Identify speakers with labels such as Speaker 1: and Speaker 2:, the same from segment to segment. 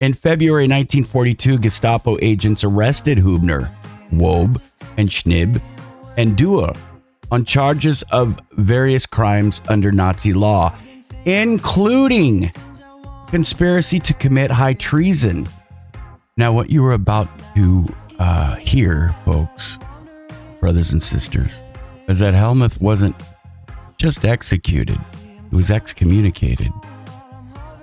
Speaker 1: In February 1942, Gestapo agents arrested Hübener, Wob, and Schnibb, and Dua on charges of various crimes under Nazi law, including conspiracy to commit high treason. Now, what you were about to hear, folks, brothers and sisters, is that Helmuth wasn't just executed, he was excommunicated.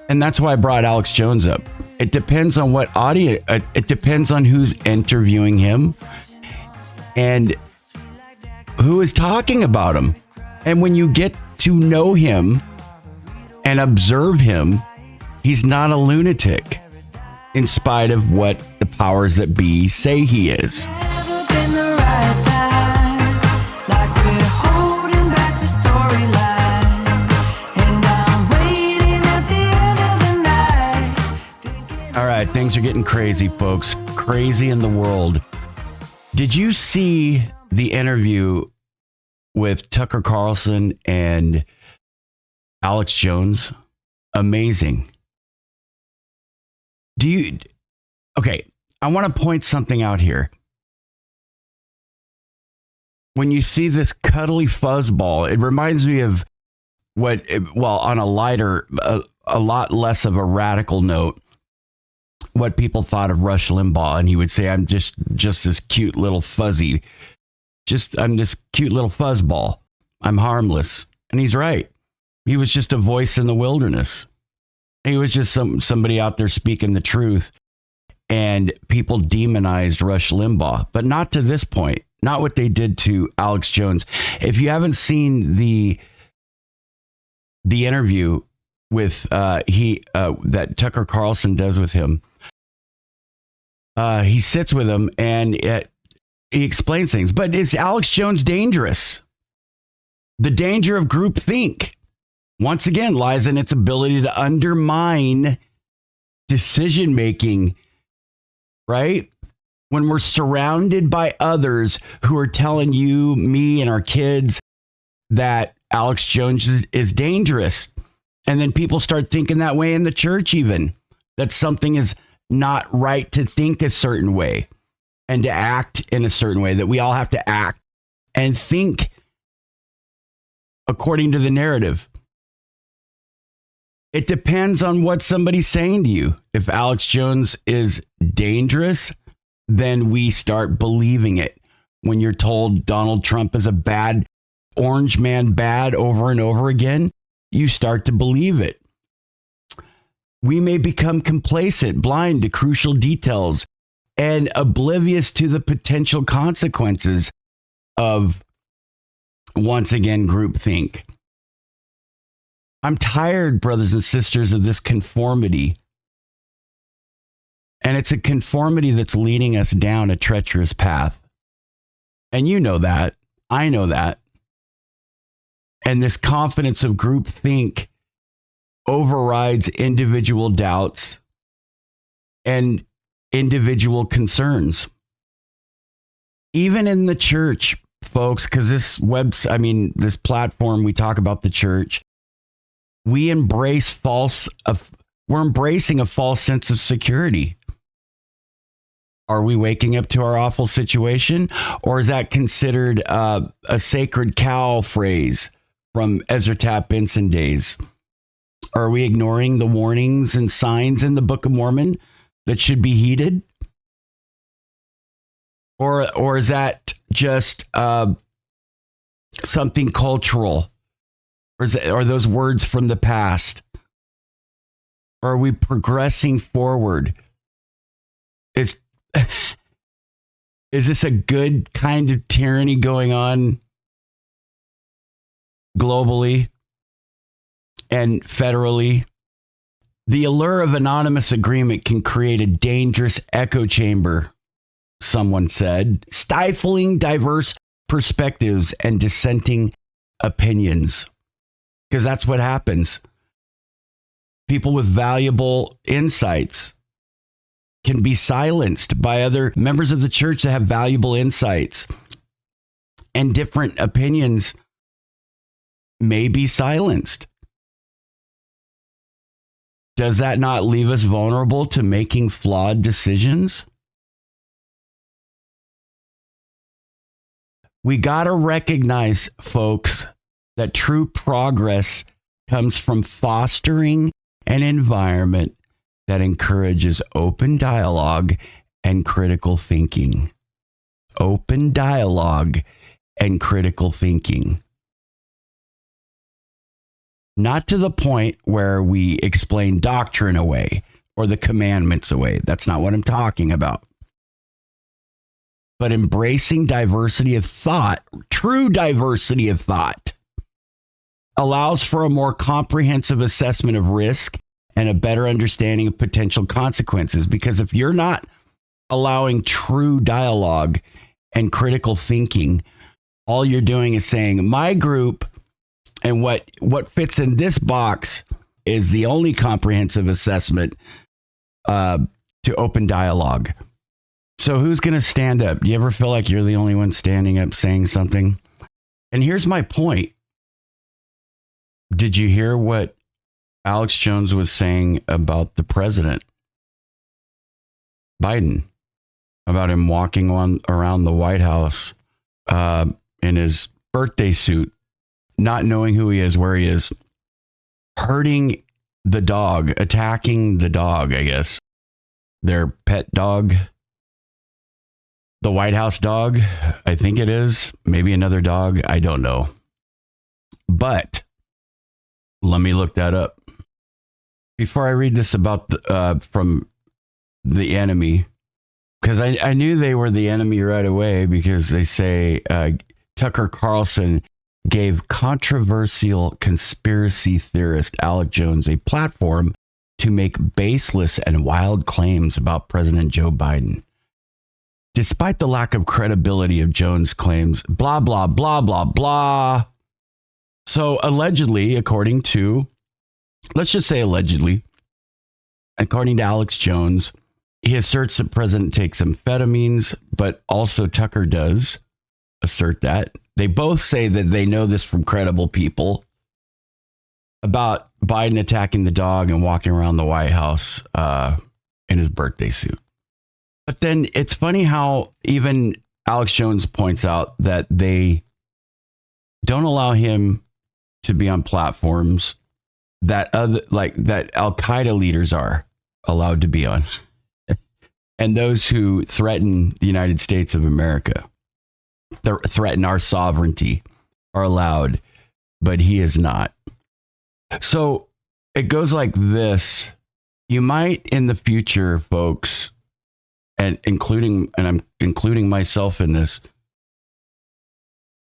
Speaker 1: And that's why I brought Alex Jones up. It depends on what audio, it depends on who's interviewing him and who is talking about him. And when you get to know him and observe him, he's not a lunatic, in spite of what the powers that be say he is. All right, things are getting crazy, folks. Crazy in the world. Did you see the interview with Tucker Carlson and Alex Jones? Amazing. Okay, I want to point something out here. When you see this cuddly fuzzball, it reminds me of on a lighter, a lot less of a radical note, what people thought of Rush Limbaugh. And he would say, I'm just this cute little fuzzy, I'm this cute little fuzzball. I'm harmless. And he's right. He was just a voice in the wilderness. He was just somebody out there speaking the truth. And people demonized Rush Limbaugh, but not to this point, not what they did to Alex Jones. If you haven't seen the interview with that Tucker Carlson does with him, he sits with him and he explains things. But is Alex Jones dangerous? The danger of groupthink, once again, lies in its ability to undermine decision making. Right? When we're surrounded by others who are telling you, me, and our kids that Alex Jones is dangerous. And then people start thinking that way in the church, even that something is not right to think a certain way and to act in a certain way, that we all have to act and think according to the narrative. It depends on what somebody's saying to you. If Alex Jones is dangerous, then we start believing it. When you're told Donald Trump is a bad orange man, bad over and over again, you start to believe it. We may become complacent, blind to crucial details, and oblivious to the potential consequences of, once again, groupthink. I'm tired, brothers and sisters, of this conformity. And it's a conformity that's leading us down a treacherous path. And you know that. I know that. And this confidence of groupthink overrides individual doubts and individual concerns. Even in the church, folks, because this platform, we talk about the church. We're embracing a false sense of security. Are we waking up to our awful situation? Or is that considered a sacred cow phrase from Ezra Taft Benson days? Are we ignoring the warnings and signs in the Book of Mormon that should be heeded? Or is that just something cultural? Or are those words from the past? Or are we progressing forward? Is this a good kind of tyranny going on globally and federally? The allure of anonymous agreement can create a dangerous echo chamber, someone said, stifling diverse perspectives and dissenting opinions. Because that's what happens. People with valuable insights can be silenced by other members of the church that have valuable insights, and different opinions may be silenced. Does that not leave us vulnerable to making flawed decisions? We got to recognize, folks, that true progress comes from fostering an environment that encourages open dialogue and critical thinking. Open dialogue and critical thinking. Not to the point where we explain doctrine away or the commandments away. That's not what I'm talking about. But embracing diversity of thought, true diversity of thought, allows for a more comprehensive assessment of risk and a better understanding of potential consequences. Because if you're not allowing true dialogue and critical thinking, all you're doing is saying, my group and what fits in this box is the only comprehensive assessment to open dialogue. So who's going to stand up? Do you ever feel like you're the only one standing up saying something? And here's my point. Did you hear what Alex Jones was saying about the president, Biden, about him walking around the White House in his birthday suit, not knowing who he is, where he is, hurting the dog, attacking the dog, I guess, their pet dog, the White House dog, I think it is, maybe another dog, I don't know. But let me look that up. Before I read this about from the enemy, because I knew they were the enemy right away, because they say Tucker Carlson gave controversial conspiracy theorist Alex Jones a platform to make baseless and wild claims about President Joe Biden. Despite the lack of credibility of Jones' claims, blah, blah, blah, blah, blah. So allegedly, according to, let's just say allegedly, according to Alex Jones, he asserts the president takes amphetamines, but also Tucker does assert that. They both say that they know this from credible people about Biden attacking the dog and walking around the White House in his birthday suit. But then it's funny how even Alex Jones points out that they don't allow him to be on platforms that that Al-Qaeda leaders are allowed to be on. And those who threaten the United States of America, threaten our sovereignty, are allowed, but he is not. So it goes like this. You might in the future, folks, and I'm including myself in this,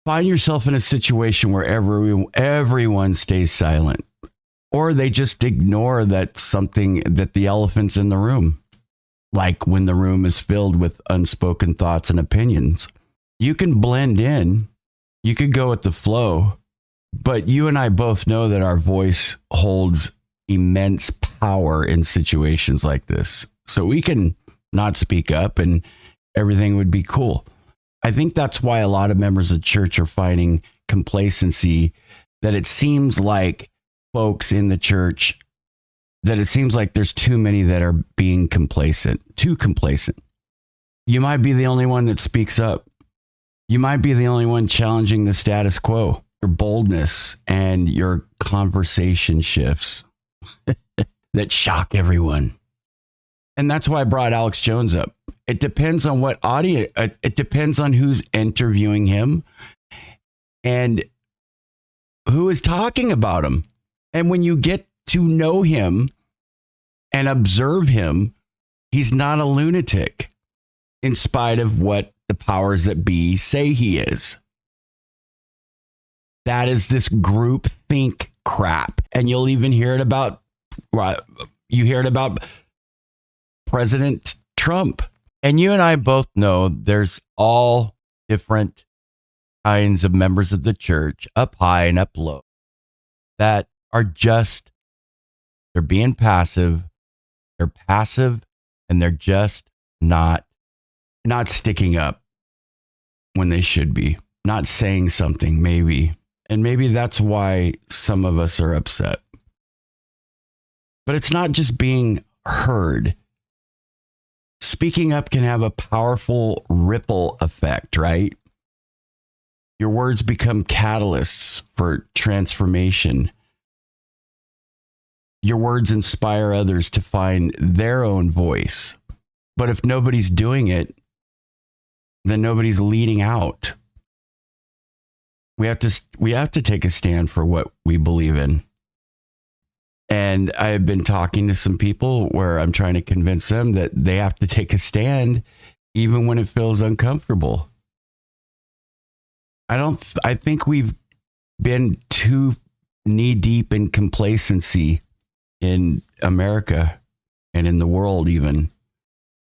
Speaker 1: find yourself in a situation where everyone stays silent, or they just ignore that the elephant's in the room. Like when the room is filled with unspoken thoughts and opinions. You can blend in, you could go with the flow, but you and I both know that our voice holds immense power in situations like this. So we can not speak up and everything would be cool. I think that's why a lot of members of the church are finding complacency, that it seems like folks in the church, that it seems like there's too many that are being too complacent. You might be the only one that speaks up. You might be the only one challenging the status quo. Your boldness and your conversation shifts that shock everyone. And that's why I brought Alex Jones up. It depends on what audience, it depends on who's interviewing him and who is talking about him. And when you get to know him and observe him, he's not a lunatic, in spite of what the powers that be say he is. That is this group think crap. And you'll even hear it about, President Trump. And you and I both know there's all different kinds of members of the church, up high and up low, that are just, they're being passive. They're passive and they're just not sticking up when they should be, not saying something maybe. And maybe that's why some of us are upset. But it's not just being heard. Speaking up can have a powerful ripple effect, right? Your words become catalysts for transformation. Your words inspire others to find their own voice. But if nobody's doing it, then nobody's leading out. We have to take a stand for what we believe in. And I've been talking to some people where I'm trying to convince them that they have to take a stand even when it feels uncomfortable. I think we've been too knee deep in complacency in America and in the world, even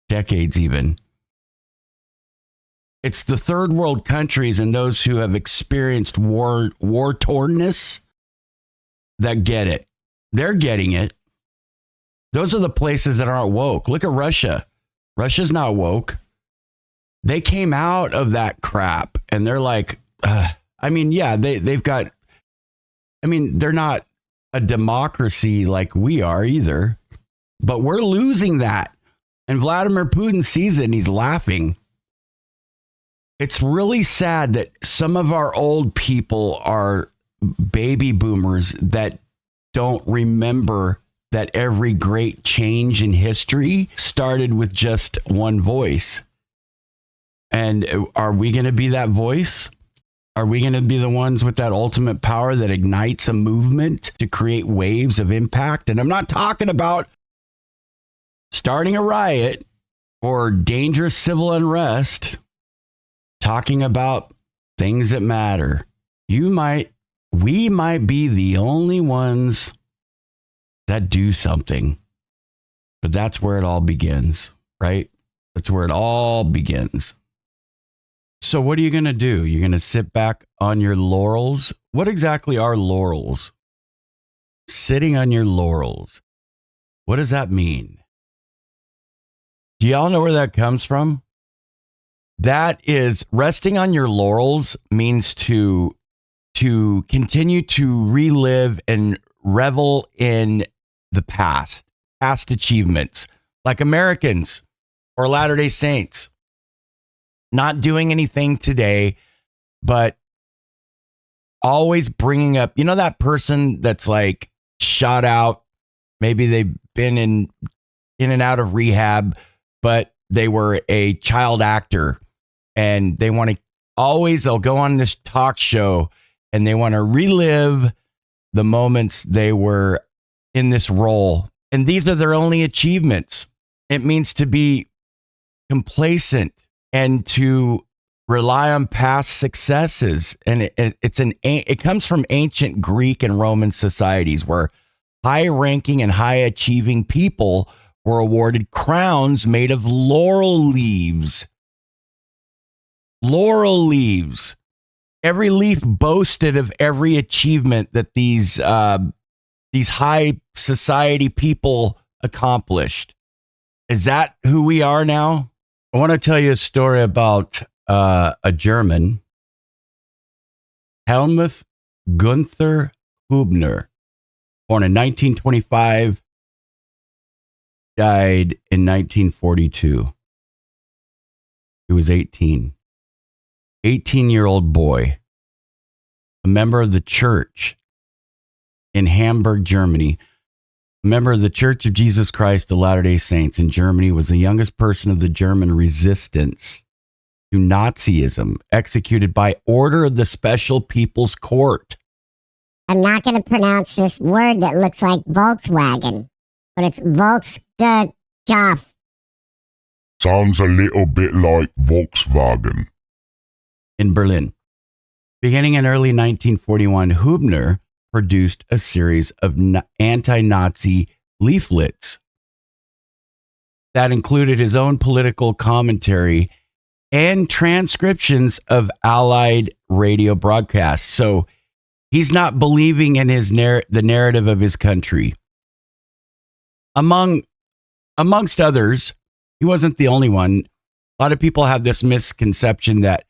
Speaker 1: decades even. It's the third world countries and those who have experienced war-tornness that get it. They're getting it. Those are the places that aren't woke. Look at Russia. Russia's not woke. They came out of that crap and they're like, they've got, they're not a democracy like we are either, but we're losing that. And Vladimir Putin sees it and he's laughing. It's really sad that some of our old people are baby boomers that don't remember that every great change in history started with just one voice. And are we going to be that voice? Are we going to be the ones with that ultimate power that ignites a movement to create waves of impact? And I'm not talking about starting a riot or dangerous civil unrest. Talking about things that matter. We might be the only ones that do something. But that's where it all begins, right? That's where it all begins. So what are you going to do? You're going to sit back on your laurels? What exactly are laurels? Sitting on your laurels. What does that mean? Do y'all know where that comes from? That is, resting on your laurels means to continue to relive and revel in the past achievements, like Americans or Latter-day Saints. Not doing anything today, but always bringing up, that person that's like shot out. Maybe they've been in and out of rehab, but they were a child actor. And they want to they'll go on this talk show and they want to relive the moments they were in this role. And these are their only achievements. It means to be complacent and to rely on past successes. And it comes from ancient Greek and Roman societies where high-ranking and high-achieving people were awarded crowns made of laurel leaves. Laurel leaves. Every leaf boasted of every achievement that these high society people accomplished. Is that who we are now? I want to tell you a story about a German, Helmuth Gunther Hübener, born in 1925, died in 1942. He was 18. 18-year-old boy, a member of the church in Hamburg, Germany, a member of the Church of Jesus Christ of Latter-day Saints in Germany, was the youngest person of the German resistance to Nazism, executed by order of the Special People's Court.
Speaker 2: I'm not going to pronounce this word that looks like Volkswagen, but it's Volksgeschaft.
Speaker 3: Sounds a little bit like Volkswagen.
Speaker 1: In Berlin. Beginning in early 1941, Hübener produced a series of anti-Nazi leaflets that included his own political commentary and transcriptions of Allied radio broadcasts. So he's not believing in the narrative of his country. Amongst others, he wasn't the only one. A lot of people have this misconception that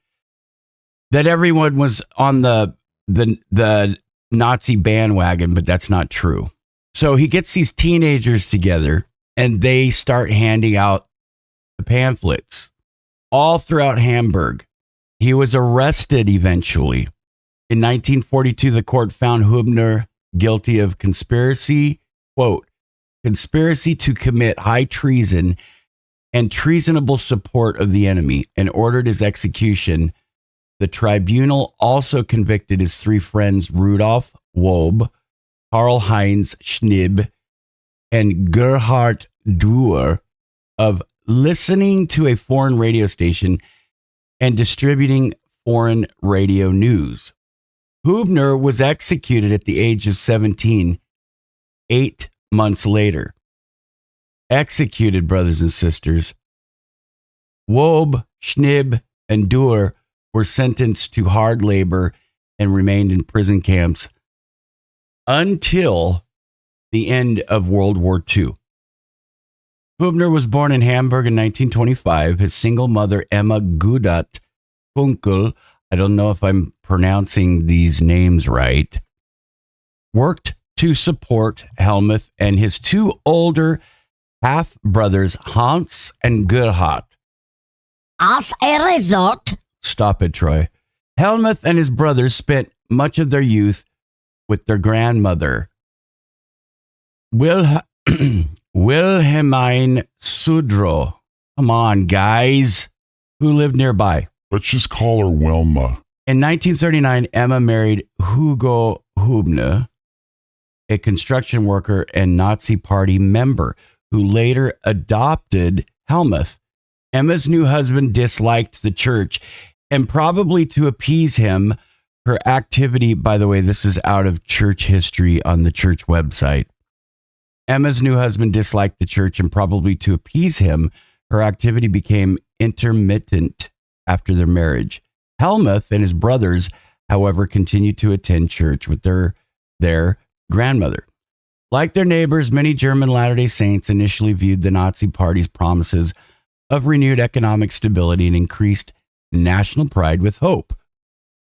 Speaker 1: everyone was on the Nazi bandwagon, but that's not true. So he gets these teenagers together and they start handing out the pamphlets all throughout Hamburg. He was arrested eventually. In 1942, the court found Hübener guilty of conspiracy, quote, conspiracy to commit high treason and treasonable support of the enemy, and ordered his execution. The tribunal also convicted his three friends, Rudolf Wob, Karl-Heinz Schnibb, and Gerhard Duer, of listening to a foreign radio station and distributing foreign radio news. Hübener was executed at the age of 17, 8 months later. Executed, brothers and sisters. Wob, Schnibb, and Duer were sentenced to hard labor and remained in prison camps until the end of World War II. Hübener was born in Hamburg in 1925. His single mother, Emma Gudat Funkel, I don't know if I'm pronouncing these names right, worked to support Helmuth and his two older half-brothers, Hans and Gerhard.
Speaker 2: As a result,
Speaker 1: Stop it, Troy. Helmuth and his brothers spent much of their youth with their grandmother, Wilhelmine Sudro. Come on, guys, who lived nearby.
Speaker 3: Let's just call her Wilma.
Speaker 1: In 1939, Emma married Hugo Hübner, a construction worker and Nazi Party member who later adopted Helmuth. Emma's new husband disliked the church, and probably to appease him, her activity, by the way, this is out of church history on the church website. Emma's new husband disliked the church, and probably to appease him, her activity became intermittent after their marriage. Helmuth and his brothers, however, continued to attend church with their grandmother. Like their neighbors, many German Latter-day Saints initially viewed the Nazi Party's promises of renewed economic stability and increased national pride with hope.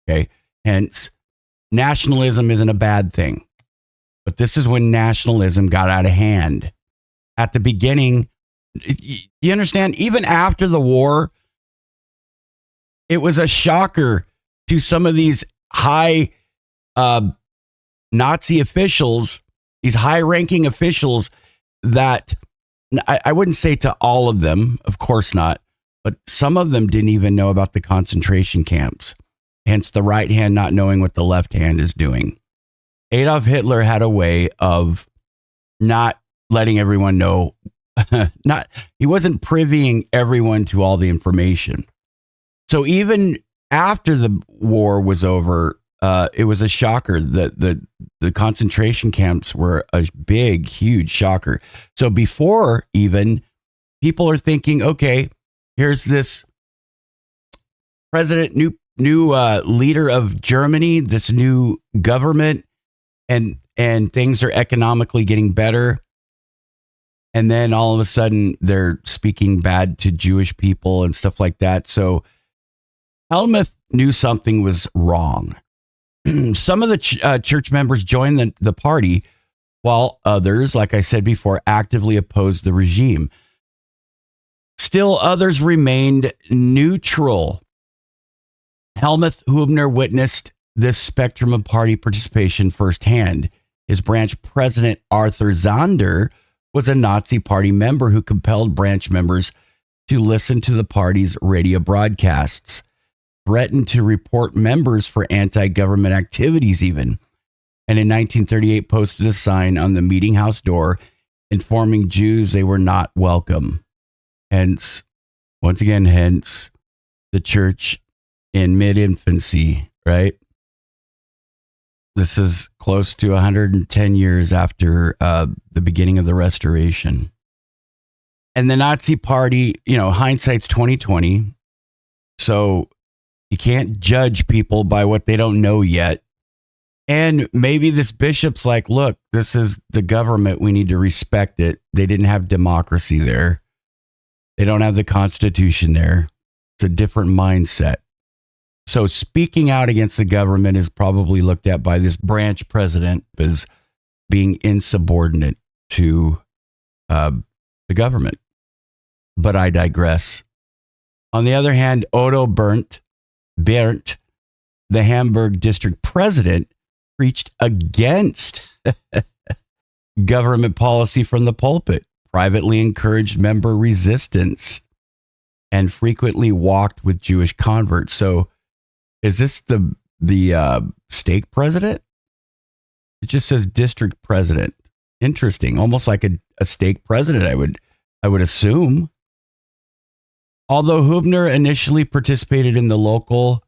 Speaker 1: Okay, hence, nationalism isn't a bad thing. But this is when nationalism got out of hand. At the beginning, you understand, even after the war, it was a shocker to some of these high Nazi officials, these high-ranking officials, that I wouldn't say to all of them, of course not, but some of them didn't even know about the concentration camps. Hence the right hand not knowing what the left hand is doing. Adolf Hitler had a way of not letting everyone know, he wasn't privying everyone to all the information. So even after the war was over, it was a shocker that the concentration camps were a big, huge shocker. So before even, people are thinking, okay, here's this president, new leader of Germany, this new government, and things are economically getting better. And then all of a sudden they're speaking bad to Jewish people and stuff like that. So Helmuth knew something was wrong. Some of the church members joined the party, while others, like I said before, actively opposed the regime. Still, others remained neutral. Helmuth Hübener witnessed this spectrum of party participation firsthand. His branch president, Arthur Zander, was a Nazi Party member who compelled branch members to listen to the party's radio broadcasts, threatened to report members for anti-government activities even, and in 1938 posted a sign on the meeting house door informing Jews they were not welcome. Hence, once again, the church in mid-infancy, right? This is close to 110 years after the beginning of the Restoration. And the Nazi Party, hindsight's 2020. So you can't judge people by what they don't know yet. And maybe this bishop's like, look, this is the government. We need to respect it. They didn't have democracy there. They don't have the Constitution there. It's a different mindset. So speaking out against the government is probably looked at by this branch president as being insubordinate to the government. But I digress. On the other hand, Otto Berndt, the Hamburg district president, preached against government policy from the pulpit, privately encouraged member resistance, and frequently walked with Jewish converts. So is this the stake president? It just says district president. Interesting. Almost like a stake president, I would assume. Although Hübner initially participated in the local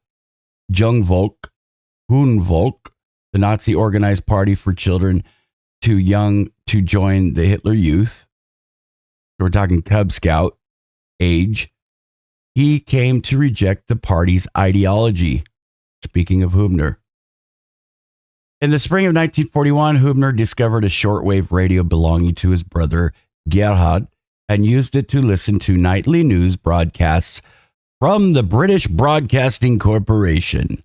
Speaker 1: Jungvolk, the Nazi organized party for children too young to join the Hitler Youth, we're talking Cub Scout age, he came to reject the party's ideology. Speaking of Hübner. In the spring of 1941, Hübner discovered a shortwave radio belonging to his brother Gerhard and used it to listen to nightly news broadcasts from the British Broadcasting Corporation,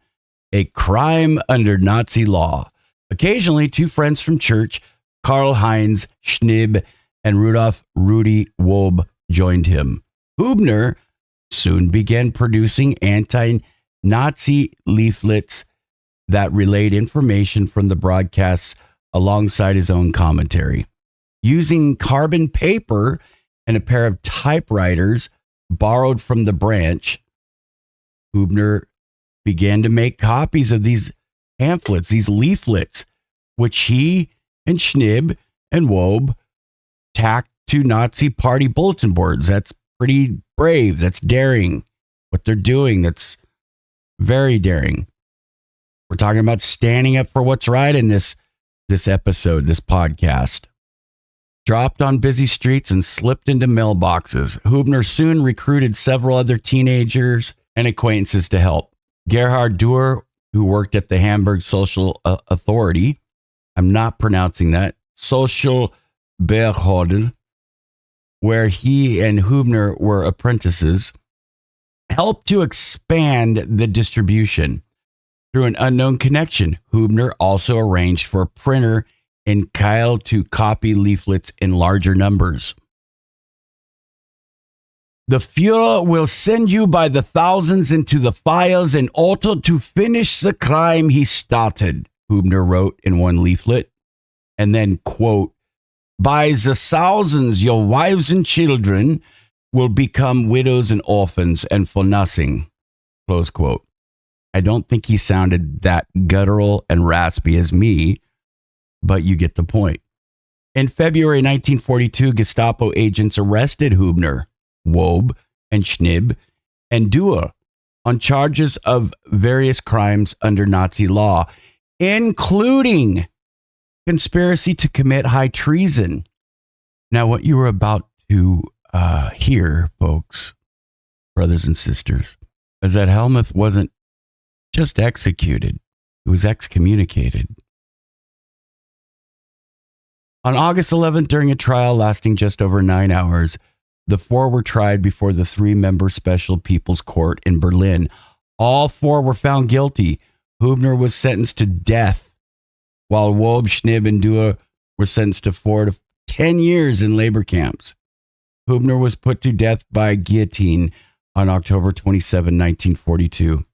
Speaker 1: a crime under Nazi law. Occasionally, two friends from church, Karl-Heinz Schnibb and Rudolf Rudi Wob, joined him. Hübner soon began producing anti-Nazi leaflets that relayed information from the broadcasts alongside his own commentary. Using carbon paper and a pair of typewriters borrowed from the branch, Hübner began to make copies of these pamphlets, these leaflets, which he and Schnibb and Wob tacked to Nazi party bulletin boards. That's pretty brave. That's daring. What they're doing, that's very daring. We're talking about standing up for what's right in this episode, this podcast. Dropped on busy streets and slipped into mailboxes. Hübner soon recruited several other teenagers and acquaintances to help. Gerhard Duhr, who worked at the Hamburg Social Authority, I'm not pronouncing that, Social Behörden, where he and Hübner were apprentices, helped to expand the distribution. Through an unknown connection, Hübner also arranged for a printer in Kiel to copy leaflets in larger numbers. The Führer will send you by the thousands into the fires in order to finish the crime he started, Hübner wrote in one leaflet. And then, quote, by the thousands, your wives and children will become widows and orphans and for nothing, close quote. I don't think he sounded that guttural and raspy as me, but you get the point. In February 1942, Gestapo agents arrested Hübner, Wob, and Schnibb, and Duhr on charges of various crimes under Nazi law, including conspiracy to commit high treason. Now, what you were about to hear, folks, brothers and sisters, is that Helmuth wasn't just executed, he was excommunicated. On August 11th, during a trial lasting just over 9 hours, the four were tried before the 3-member Special People's Court in Berlin. All 4 were found guilty. Hübner was sentenced to death, while Wob, Schnibb, and Duhr were sentenced to 4 to 10 years in labor camps. Hübner was put to death by guillotine on October 27, 1942.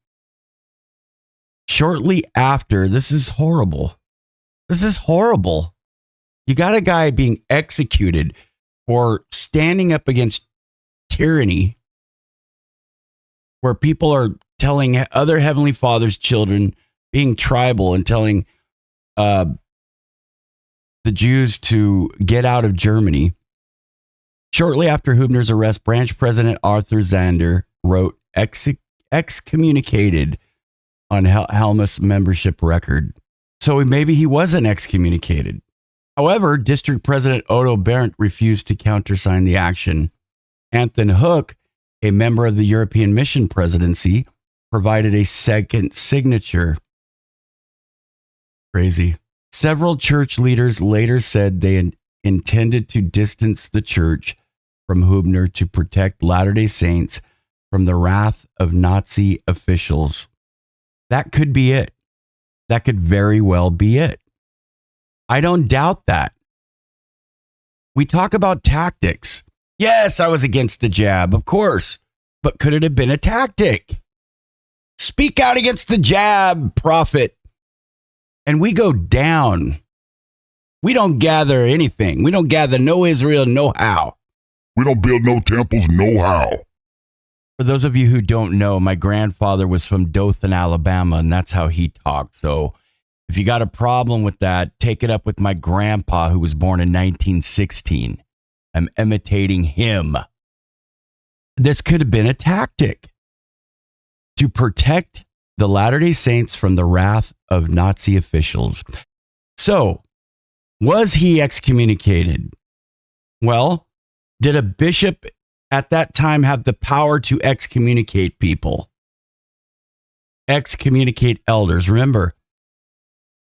Speaker 1: Shortly after, this is horrible. This is horrible. You got a guy being executed for standing up against tyranny, where people are telling other Heavenly Father's children, being tribal and telling the Jews to get out of Germany. Shortly after Hübner's arrest, branch president Arthur Zander wrote excommunicated on Helmuth's membership record. So maybe he wasn't excommunicated. However, District President Otto Berndt refused to countersign the action. Anton Hook, a member of the European Mission Presidency, provided a second signature. Crazy. Several church leaders later said they intended to distance the church from Hübner to protect Latter-day Saints from the wrath of Nazi officials. That could be it. That could very well be it. I don't doubt that. We talk about tactics. Yes, I was against the jab, of course. But could it have been a tactic? Speak out against the jab, prophet. And we go down. We don't gather anything. We don't gather no Israel, no how.
Speaker 3: We don't build no temples, no how.
Speaker 1: For those of you who don't know, my grandfather was from Dothan, Alabama, and that's how he talked. So if you got a problem with that, take it up with my grandpa, who was born in 1916. I'm imitating him. This could have been a tactic to protect the Latter-day Saints from the wrath of Nazi officials. So, was he excommunicated? Well, did a bishop at that time have the power to excommunicate people? Excommunicate elders. Remember,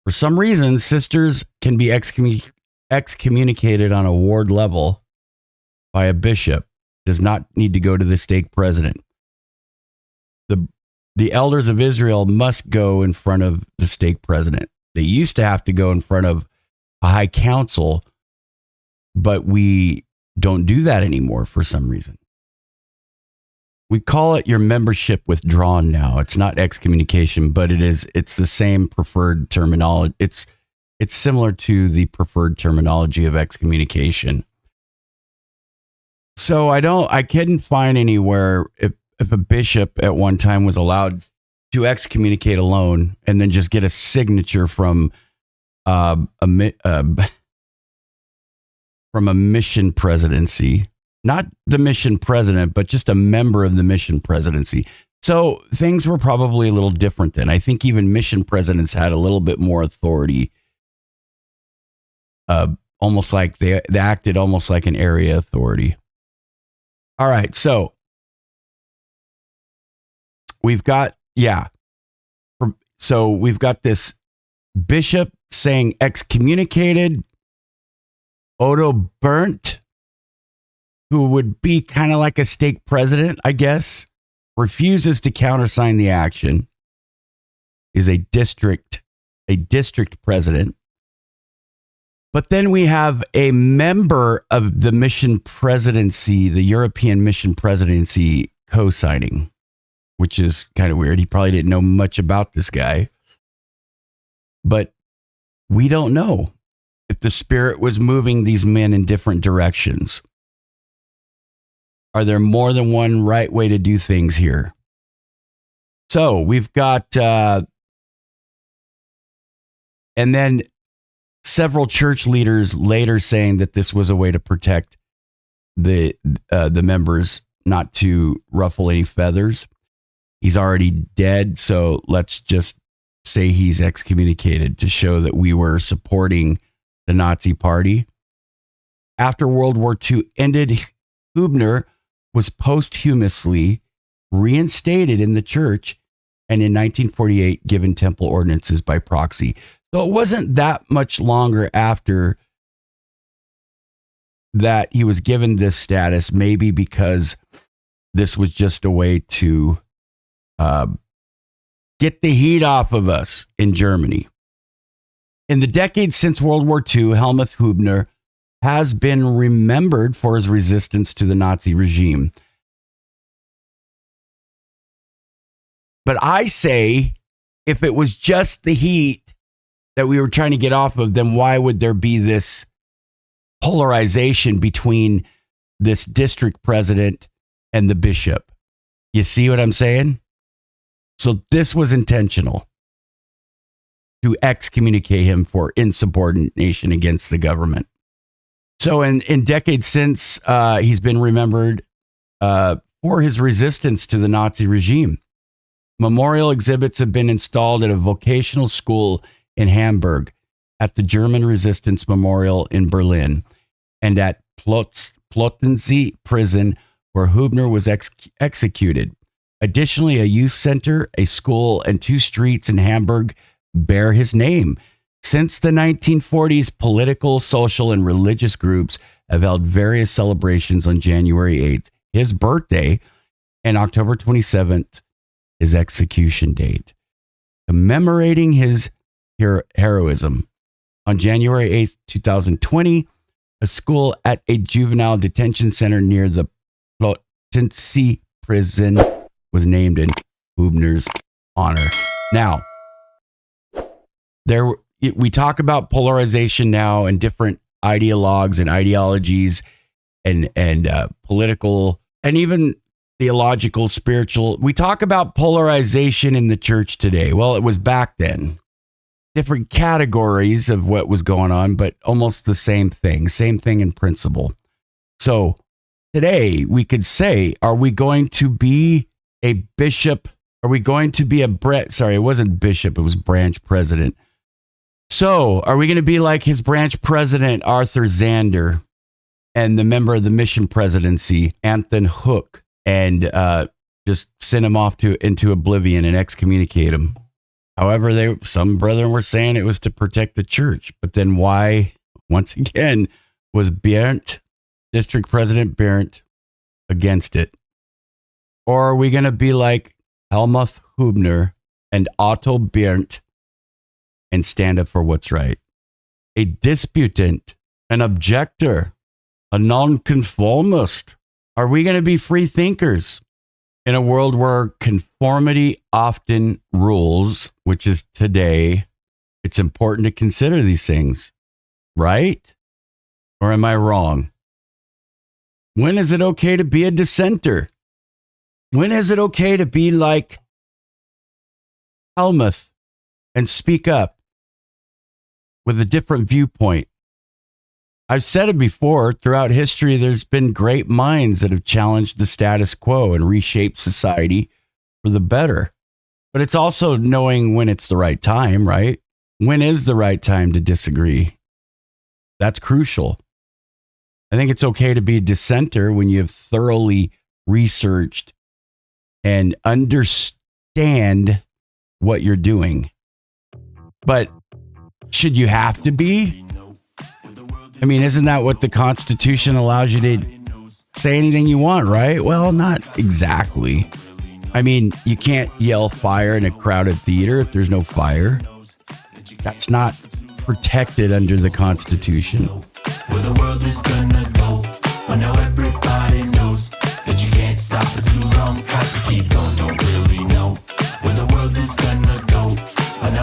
Speaker 1: for some reason, sisters can be excommunicated on a ward level by a bishop. Does not need to go to the stake president. The elders of Israel must go in front of the stake president. They used to have to go in front of a high council, but we don't do that anymore for some reason. We call it your membership withdrawn now. It's not excommunication, but it's the same preferred terminology. It's similar to the preferred terminology of excommunication. So I couldn't find anywhere if a bishop at one time was allowed to excommunicate alone and then just get a signature from a mission presidency, not the mission president, but just a member of the mission presidency. So things were probably a little different then. I think even mission presidents had a little bit more authority, almost like they acted almost like an area authority. All right, so we've got this bishop saying excommunicated. Odo Burnt, who would be kind of like a stake president, I guess, refuses to countersign the action, is a district president. But then we have a member of the mission presidency, the European mission presidency, co-signing, which is kind of weird. He probably didn't know much about this guy. But we don't know if the Spirit was moving these men in different directions. Are there more than one right way to do things here? So we've got, and then several church leaders later saying that this was a way to protect the members, not to ruffle any feathers. He's already dead, so let's just say he's excommunicated to show that we were supporting the Nazi Party. After World War II ended, Hübener was posthumously reinstated in the church and in 1948 given temple ordinances by proxy. So it wasn't that much longer after that he was given this status, maybe because this was just a way to get the heat off of us in Germany. In the decades since World War II, Helmuth Hübener has been remembered for his resistance to the Nazi regime. But I say, if it was just the heat that we were trying to get off of, then why would there be this polarization between this district president and the bishop? You see what I'm saying? So this was intentional, to excommunicate him for insubordination against the government. So in decades since, he's been remembered for his resistance to the Nazi regime. Memorial exhibits have been installed at a vocational school in Hamburg, at the German Resistance Memorial in Berlin, and at Plötzensee prison, where Hübener was executed. Additionally, a youth center, a school, and 2 streets in Hamburg bear his name. Since the 1940s, political, social, and religious groups have held various celebrations on January 8th, his birthday, and October 27th, his execution date, commemorating his heroism. On January 8th, 2020, a school at a juvenile detention center near the Plotense prison was named in Hübner's honor. Now, we talk about polarization now and different ideologues and ideologies and political and even theological, spiritual. We talk about polarization in the church today. Well, it was back then. Different categories of what was going on, but almost the same thing in principle. So today we could say, are we going to be a bishop? Are we going to be it wasn't bishop, it was branch president. So are we going to be like his branch president, Arthur Zander, and the member of the mission presidency, Anthony Hook, and just send him off into oblivion and excommunicate him? However, some brethren were saying it was to protect the church. But then why, once again, was District President Berndt against it? Or are we going to be like Helmuth Hübener and Otto Berndt and stand up for what's right? A disputant, an objector, a nonconformist. Are we going to be free thinkers in a world where conformity often rules, which is today? It's important to consider these things, right? Or am I wrong? When is it okay to be a dissenter? When is it okay to be like Helmuth and speak up with a different viewpoint? I've said it before, throughout history, there's been great minds that have challenged the status quo and reshaped society for the better. But it's also knowing when it's the right time, right? When is the right time to disagree? That's crucial. I think it's okay to be a dissenter when you have thoroughly researched and understand what you're doing. But should you have to be? I mean, isn't that what the Constitution allows you to say anything you want, right? Well, not exactly. I mean, you can't yell fire in a crowded theater if there's no fire. That's not protected under the Constitution.
Speaker 4: Where the world is gonna